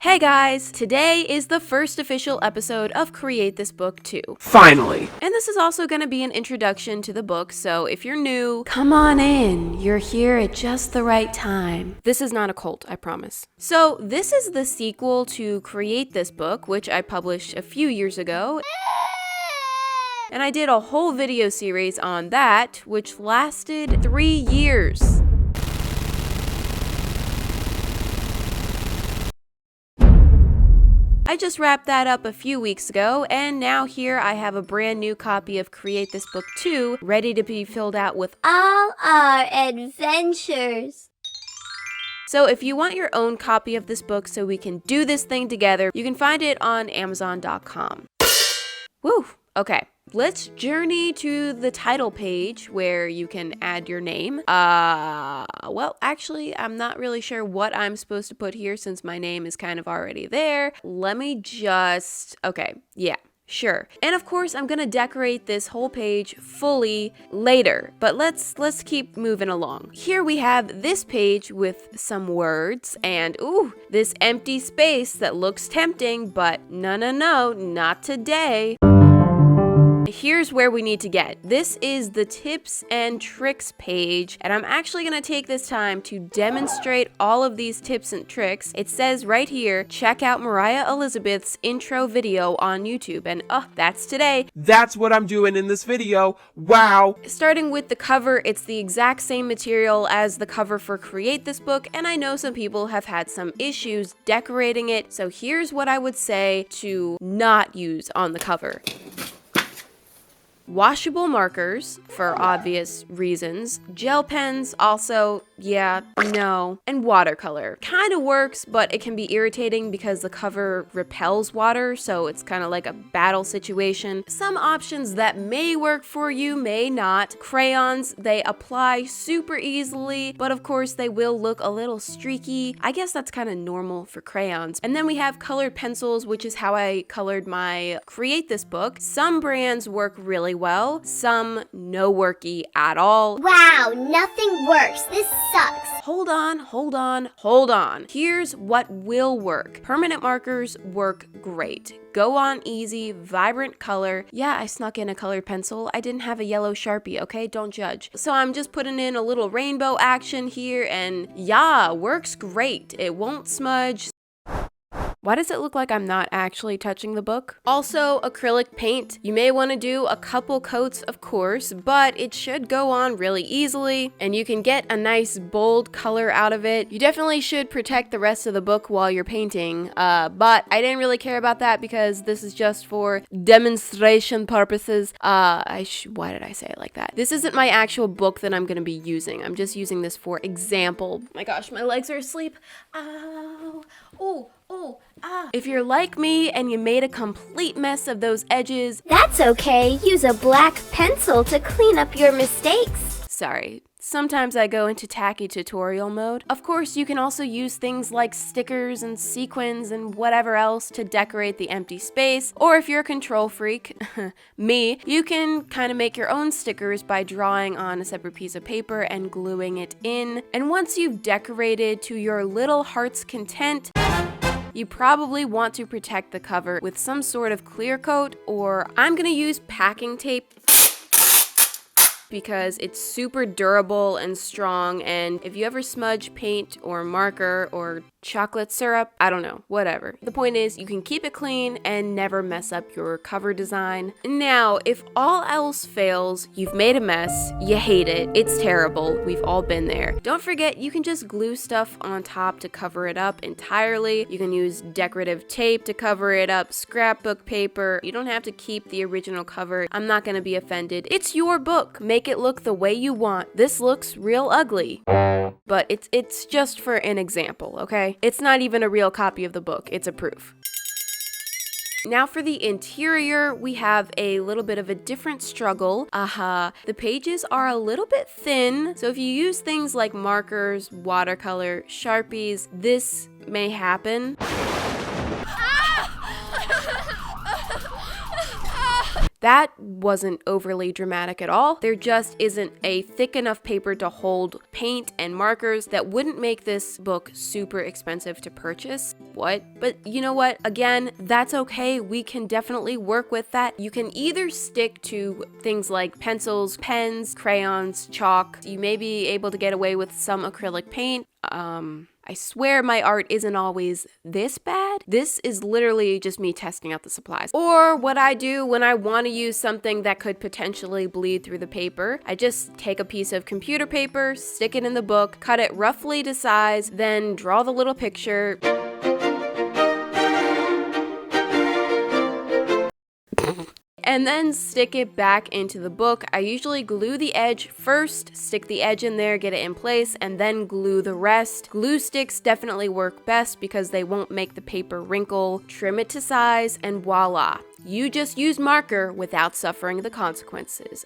Hey guys! Today is the first official episode of Create This Book 2. Finally! And this is also going to be an introduction to the book, so if you're new, come on in. You're here at just the right time. This is not a cult, I promise. So this is the sequel to Create This Book, which I published a few years ago. And I did a whole video series on that, which lasted 3 years. I just wrapped that up a few weeks ago, and now here I have a brand new copy of Create This Book 2, ready to be filled out with all our adventures. So if you want your own copy of this book so we can do this thing together, you can find it on Amazon.com. Woo! Okay, let's journey to the title page where you can add your name. Well, actually, I'm not really sure what I'm supposed to put here since my name is kind of already there. Let me just, okay, yeah. Sure. And of course, I'm gonna decorate this whole page fully later, but let's keep moving along. Here we have this page with some words and ooh, this empty space that looks tempting, but no, not today. Here's where we need to get. This is the tips and tricks page, and I'm actually going to take this time to demonstrate all of these tips and tricks. It says right here, check out Mariah Elizabeth's intro video on YouTube, and that's today. That's what I'm doing in this video. Wow! Starting with the cover, it's the exact same material as the cover for Create This Book, and I know some people have had some issues decorating it, so here's what I would say to not use on the cover. Washable markers, for obvious reasons. Gel pens, also, yeah, no. And watercolor. Kind of works, but it can be irritating because the cover repels water, so it's kind of like a battle situation. Some options that may work for you may not. Crayons, they apply super easily, but of course they will look a little streaky. I guess that's kind of normal for crayons. And then we have colored pencils, which is how I colored my Create This Book. Some brands work really well, some no worky at all. Wow, nothing works. This sucks. Hold on. Here's what will work. Permanent markers work great. Go on easy, vibrant color. Yeah, I snuck in a colored pencil. I didn't have a yellow Sharpie, okay? Don't judge. So I'm just putting in a little rainbow action here, and yeah, works great. It won't smudge. Why does it look like I'm not actually touching the book? Also, acrylic paint. You may want to do a couple coats, of course, but it should go on really easily, and you can get a nice bold color out of it. You definitely should protect the rest of the book while you're painting, but I didn't really care about that because this is just for demonstration purposes. Why did I say it like that? This isn't my actual book that I'm going to be using. I'm just using this for example. My gosh, my legs are asleep. Ow. If you're like me and you made a complete mess of those edges, that's okay. Use a black pencil to clean up your mistakes. Sorry. Sometimes I go into tacky tutorial mode. Of course, you can also use things like stickers and sequins and whatever else to decorate the empty space. Or if you're a control freak, me, you can kind of make your own stickers by drawing on a separate piece of paper and gluing it in. And once you've decorated to your little heart's content, you probably want to protect the cover with some sort of clear coat, or I'm gonna use packing tape because it's super durable and strong, and if you ever smudge paint or marker or chocolate syrup, I don't know, whatever. The point is you can keep it clean and never mess up your cover design. Now, if all else fails, you've made a mess, you hate it, it's terrible, we've all been there. Don't forget, you can just glue stuff on top to cover it up entirely. You can use decorative tape to cover it up, scrapbook paper. You don't have to keep the original cover. I'm not gonna be offended. It's your book. Make it look the way you want. This looks real ugly, but it's just for an example, okay? It's not even a real copy of the book, it's a proof. Now for the interior, we have a little bit of a different struggle. The pages are a little bit thin, so if you use things like markers, watercolor, Sharpies, this may happen. That wasn't overly dramatic at all. There just isn't a thick enough paper to hold paint and markers that wouldn't make this book super expensive to purchase. What? But you know what? Again, that's okay. We can definitely work with that. You can either stick to things like pencils, pens, crayons, chalk. You may be able to get away with some acrylic paint. I swear my art isn't always this bad. This is literally just me testing out the supplies. Or what I do when I want to use something that could potentially bleed through the paper, I just take a piece of computer paper, stick it in the book, cut it roughly to size, then draw the little picture. And then stick it back into the book. I usually glue the edge first, stick the edge in there, get it in place, and then glue the rest. Glue sticks definitely work best because they won't make the paper wrinkle. Trim it to size, and voila. You just use marker without suffering the consequences.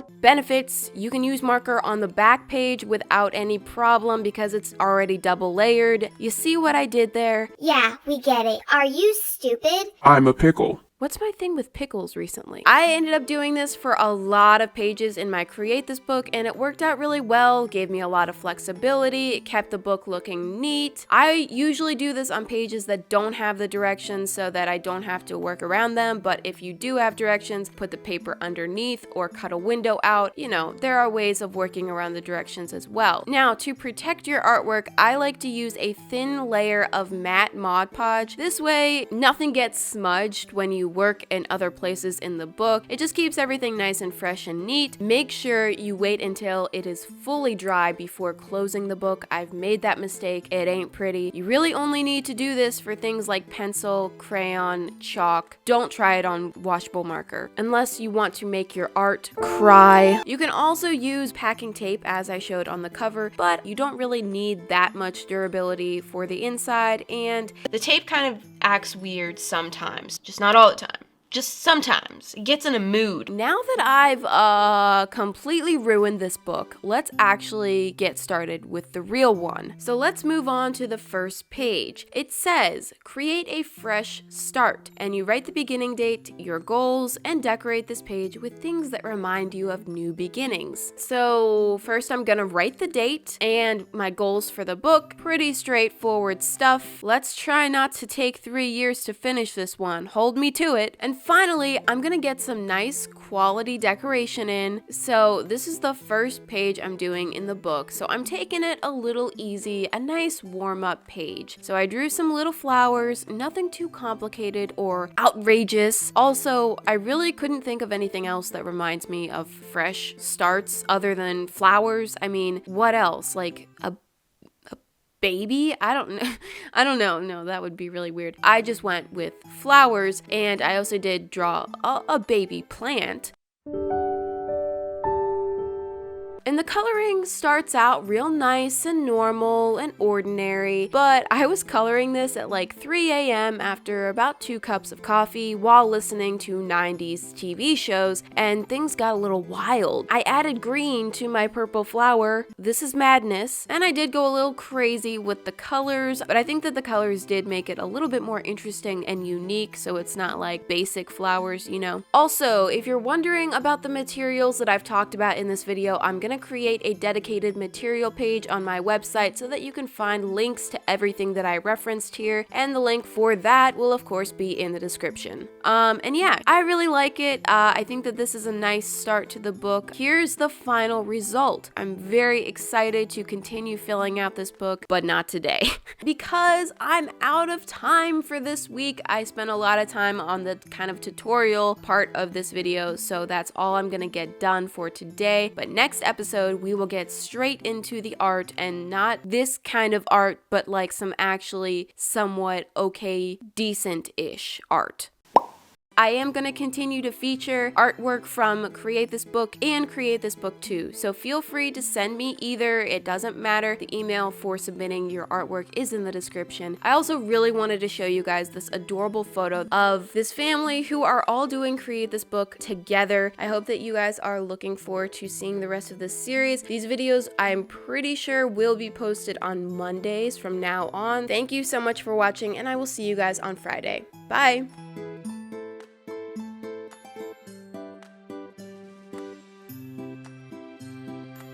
Benefits: you can use marker on the back page without any problem because it's already double layered. You see what I did there? Yeah, we get it. Are you stupid? I'm a pickle. What's my thing with pickles recently? I ended up doing this for a lot of pages in my Create This book, and it worked out really well, gave me a lot of flexibility, it kept the book looking neat. I usually do this on pages that don't have the directions so that I don't have to work around them, but if you do have directions, put the paper underneath or cut a window out. You know, there are ways of working around the directions as well. Now, to protect your artwork, I like to use a thin layer of matte Mod Podge. This way, nothing gets smudged when you work in other places in the book. It just keeps everything nice and fresh and neat. Make sure you wait until it is fully dry before closing the book. I've made that mistake. It ain't pretty. You really only need to do this for things like pencil, crayon, chalk. Don't try it on washable marker unless you want to make your art cry. You can also use packing tape as I showed on the cover, but you don't really need that much durability for the inside, and the tape kind of acts weird sometimes, just not all the time. Just sometimes. It gets in a mood. Now that I've completely ruined this book, let's actually get started with the real one. So let's move on to the first page. It says, create a fresh start, and you write the beginning date, your goals, and decorate this page with things that remind you of new beginnings. So first I'm gonna write the date and my goals for the book. Pretty straightforward stuff. Let's try not to take 3 years to finish this one. Hold me to it. And finally, I'm gonna get some nice quality decoration in. So this is the first page I'm doing in the book. So I'm taking it a little easy, a nice warm-up page. So I drew some little flowers, nothing too complicated or outrageous. Also, I really couldn't think of anything else that reminds me of fresh starts other than flowers. I mean, what else? Like a baby? I don't know. No, that would be really weird. I just went with flowers, and I also did draw a baby plant. And the coloring starts out real nice and normal and ordinary, but I was coloring this at like 3 a.m. after about 2 cups of coffee while listening to 90s TV shows, and things got a little wild. I added green to my purple flower. This is madness. And I did go a little crazy with the colors, but I think that the colors did make it a little bit more interesting and unique, so it's not like basic flowers, you know. Also, if you're wondering about the materials that I've talked about in this video, I'm gonna create a dedicated material page on my website so that you can find links to everything that I referenced here, and the link for that will of course be in the description. And yeah, I really like it. I think that this is a nice start to the book. Here's the final result. I'm very excited to continue filling out this book, but not today. Because I'm out of time for this week. I spent a lot of time on the kind of tutorial part of this video, so that's all I'm gonna get done for today. But next episode, we will get straight into the art, and not this kind of art, but like some actually somewhat okay, decent-ish art. I am going to continue to feature artwork from Create This Book and Create This Book 2, so feel free to send me either. It doesn't matter. The email for submitting your artwork is in the description. I also really wanted to show you guys this adorable photo of this family who are all doing Create This Book together. I hope that you guys are looking forward to seeing the rest of this series. These videos, I'm pretty sure, will be posted on Mondays from now on. Thank you so much for watching, and I will see you guys on Friday. Bye!